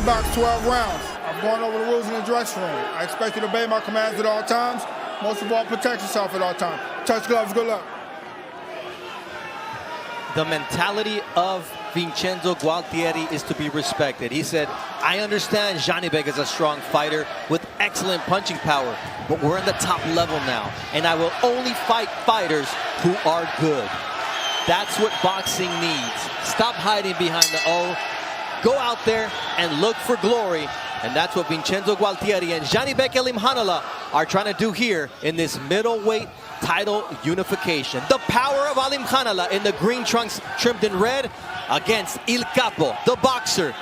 box 12 rounds. I'm going over the rules in the dressing room. I expect you to obey my commands at all times. Most of all, protect yourself at all times. Touch gloves, good luck. The mentality of Vincenzo Gualtieri is to be respected. He said, I understand Zhanibek is a strong fighter with excellent punching power, but we're in the top level now, and I will only fight fighters who are good. That's what boxing needs. Stop hiding behind the O. Go out there and look for glory. And that's what Vincenzo Gualtieri and Zhanibek Alimkhanuly are trying to do here in this middleweight title unification. The power of Alimkhanuly in the green trunks trimmed in red against Il Capo, the boxer.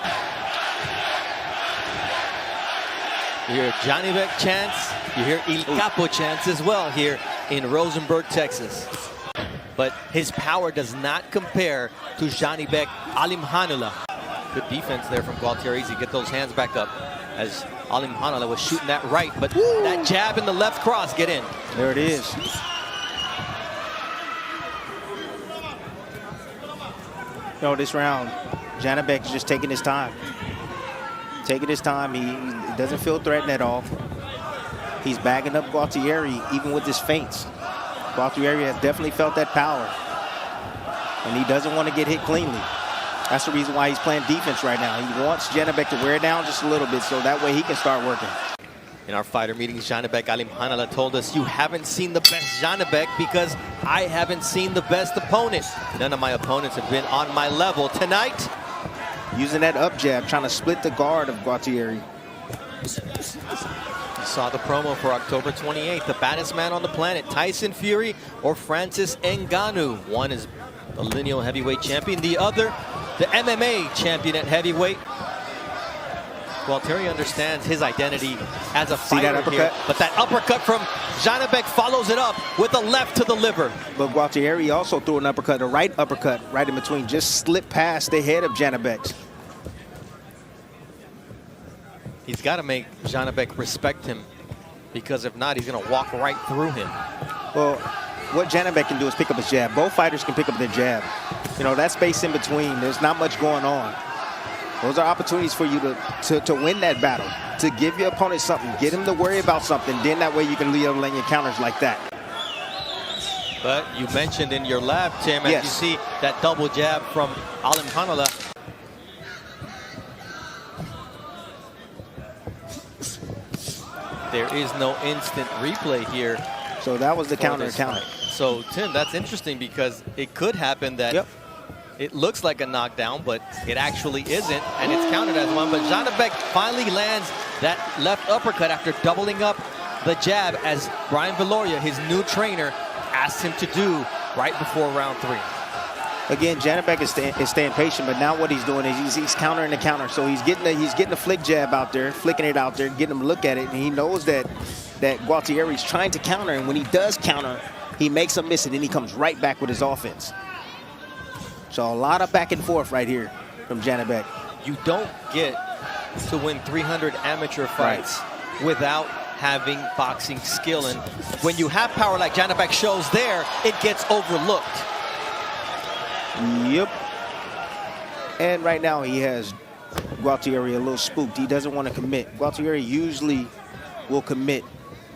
You hear Zhanibek chants, you hear Il Capo chants as well here in Rosenberg, Texas. But his power does not compare to Zhanibek Alimkhanuly. Good defense there from Gualtieri. Easy, get those hands back up as Alimkhanuly was shooting that right, but that jab in the left cross, get in. There it is. This round, Zhanibek is just taking his time. Taking his time. He doesn't feel threatened at all. He's bagging up Gualtieri even with his feints. Gualtieri has definitely felt that power, and he doesn't want to get hit cleanly. That's the reason why he's playing defense right now. He wants Zhanibek to wear down just a little bit so that way he can start working. In our fighter meetings, Zhanibek Alimkhanuly told us, you haven't seen the best Zhanibek because I haven't seen the best opponent. None of my opponents have been on my level. Tonight, using that up jab, trying to split the guard of Gualtieri. You saw the promo for October 28th. The baddest man on the planet, Tyson Fury or Francis Ngannou. One is the lineal heavyweight champion, the other the MMA champion at heavyweight. Gualtieri understands his identity as a fighter here, but that uppercut from Zhanibek follows it up with a left to the liver. But Gualtieri also threw an uppercut, a right uppercut, right in between, just slipped past the head of Zhanibek. He's got to make Zhanibek respect him, because if not, he's going to walk right through him. Well, what Zhanibek can do is pick up his jab. Both fighters can pick up their jab. That space in between, there's not much going on. Those are opportunities for you to win that battle, to give your opponent something, get him to worry about something. Then that way you can lead your counters like that. But you mentioned in your lab, Tim, as you see that double jab from Alimkhanuly. There is no instant replay here. So that was the counter. So, Tim, that's interesting because it could happen that it looks like a knockdown, but it actually isn't, and it's counted as one. But Zhanibek finally lands that left uppercut after doubling up the jab, as Brian Viloria, his new trainer, asked him to do right before round 3. Again, Zhanibek is staying patient, but now what he's doing is he's countering the counter. So he's getting a flick jab out there, flicking it out there, getting him to look at it, and he knows that Gualtieri is trying to counter, and when he does counter, he makes a miss, and then he comes right back with his offense. So a lot of back and forth right here from Zhanibek. You don't get to win 300 amateur fights without having boxing skill, and when you have power like Zhanibek shows there, it gets overlooked. Yep. And right now he has Gualtieri a little spooked. He doesn't want to commit. Gualtieri usually will commit.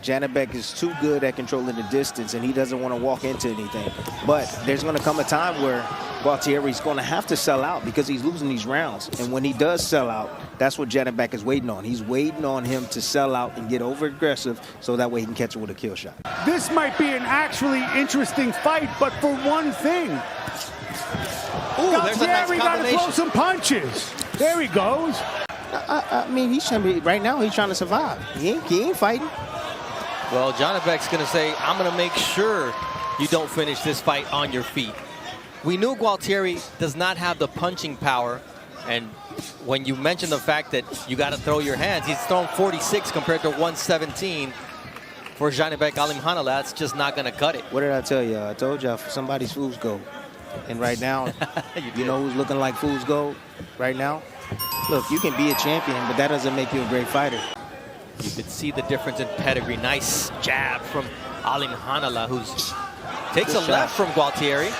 Zhanibek is too good at controlling the distance, and he doesn't want to walk into anything. But there's going to come a time where Gualtieri's going to have to sell out because he's losing these rounds. And when he does sell out, that's what Zhanibek is waiting on. He's waiting on him to sell out and get over aggressive so that way he can catch him with a kill shot. This might be an actually interesting fight, but for one thing. There's a nice combination. Got to throw some punches. There he goes. I mean, right now he's trying to survive. He ain't fighting. Well, Zhanibek's going to say, I'm going to make sure you don't finish this fight on your feet. We knew Gualtieri does not have the punching power, and when you mention the fact that you got to throw your hands, he's thrown 46 compared to 117 for Zhanibek Alimkhanuly. That's just not going to cut it. What did I tell you? I told you somebody's fool's gold. And right now, you know who's looking like fool's gold right now? Look, you can be a champion, but that doesn't make you a great fighter. You could see the difference in pedigree. Nice jab from Alimkhanuly, who takes a left from Gualtieri.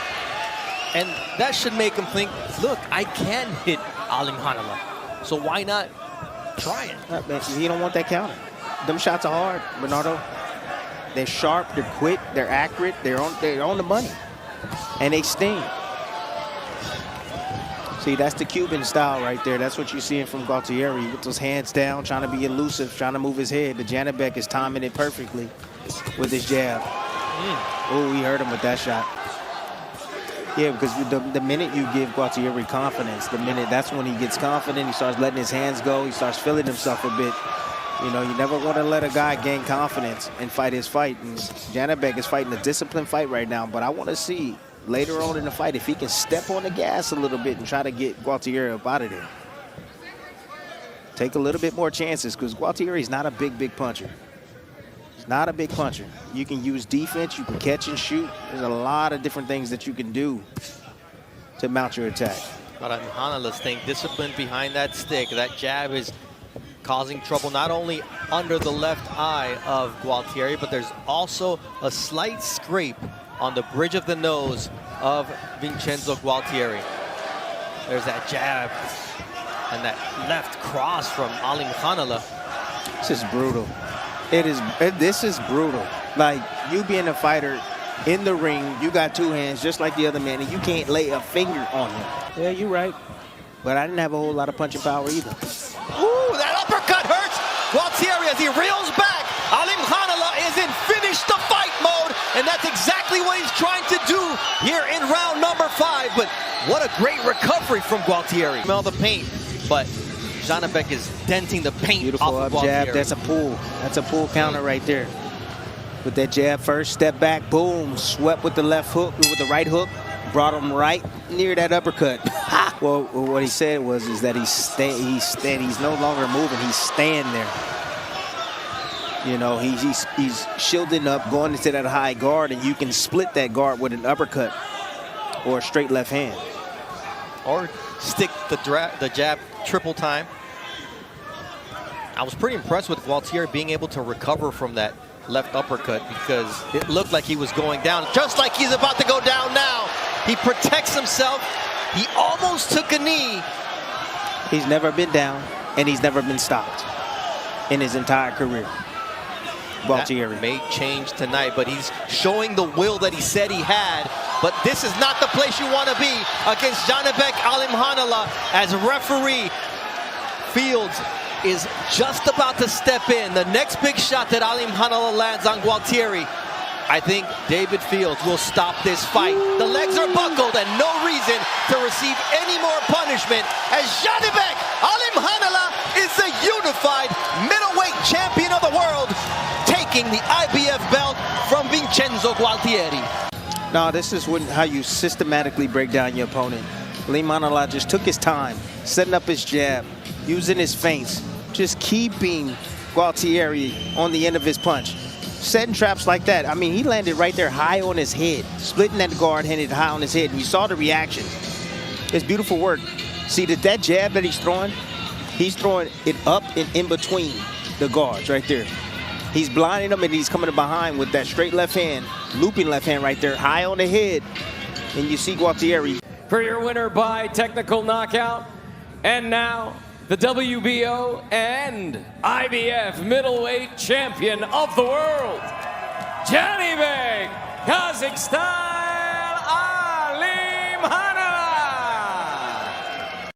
And that should make him think, look, I can hit Alimkhanuly. So why not trying. You don't want that counter. Them shots are hard, Bernardo. They're sharp, they're quick, they're accurate, they're on the money. And they sting. See, that's the Cuban style right there. That's what you're seeing from Gualtieri with those hands down, trying to be elusive, trying to move his head. The Zhanibek is timing it perfectly with his jab. Oh, he hurt him with that shot. Yeah, because the minute you give Gualtieri confidence, that's when he gets confident. He starts letting his hands go. He starts feeling himself a bit. You know, you never want to let a guy gain confidence and fight his fight. And Zhanibek is fighting a disciplined fight right now, but I want to see later on in the fight if he can step on the gas a little bit and try to get Gualtieri up out of there. Take a little bit more chances because Gualtieri is not a big puncher. He's not a big puncher. You can use defense, you can catch and shoot. There's a lot of different things that you can do to mount your attack. But Alimkhanuly staying disciplined behind that stick. That jab is causing trouble not only under the left eye of Gualtieri, but there's also a slight scrape on the bridge of the nose of Vincenzo Gualtieri. There's that jab and that left cross from Alimkhanuly. This is brutal. This is brutal. Like, you being a fighter in the ring, you got two hands just like the other man, and you can't lay a finger on him. Yeah, you're right. But I didn't have a whole lot of punching power either. Ooh, that uppercut hurts Gualtieri as he reels back. Alimkhanuly is in finish the fight mode, and that's exactly what he's trying to do here in round number 5. But what a great recovery from Gualtieri. Smell the paint, but Zhanibek is denting the paint. Beautiful off up of jab. Gualtieri. That's a pull. That's a pull counter right there. With that jab first, step back, boom, swept with the left hook, with the right hook, brought him right near that uppercut. Well, what he said was that he's no longer moving. He's staying there. You know, he's shielding up, going into that high guard, and you can split that guard with an uppercut or a straight left hand. Or stick the jab triple time. I was pretty impressed with Gualtieri being able to recover from that left uppercut because it looked like he was going down, just like he's about to go down now. He protects himself. He almost took a knee. He's never been down, and he's never been stopped in his entire career. Gualtieri. That may change tonight, but he's showing the will that he said he had. But this is not the place you want to be against Zhanibek Alimkhanuly, as referee Fields is just about to step in. The next big shot that Alimkhanuly lands on Gualtieri, I think David Fields will stop this fight. The legs are buckled and no reason to receive any more punishment, as Zhanibek Alimkhanuly is the unified middleweight champion of the world, taking the IBF belt from Vincenzo Gualtieri. No, this is how you systematically break down your opponent. Alimkhanuly just took his time, setting up his jab, using his feints, just keeping Gualtieri on the end of his punch. Setting traps like that. I mean, he landed right there high on his head, splitting that guard, handed high on his head, and you saw the reaction. It's beautiful work. See, that jab that he's throwing it up and in between the guards right there. He's blinding them, and he's coming behind with that straight left hand, looping left hand right there, high on the head. And you see Gualtieri. For your winner by technical knockout, and now the WBO and IBF middleweight champion of the world, Zhanibek Qazaq Style Alimkhanuly.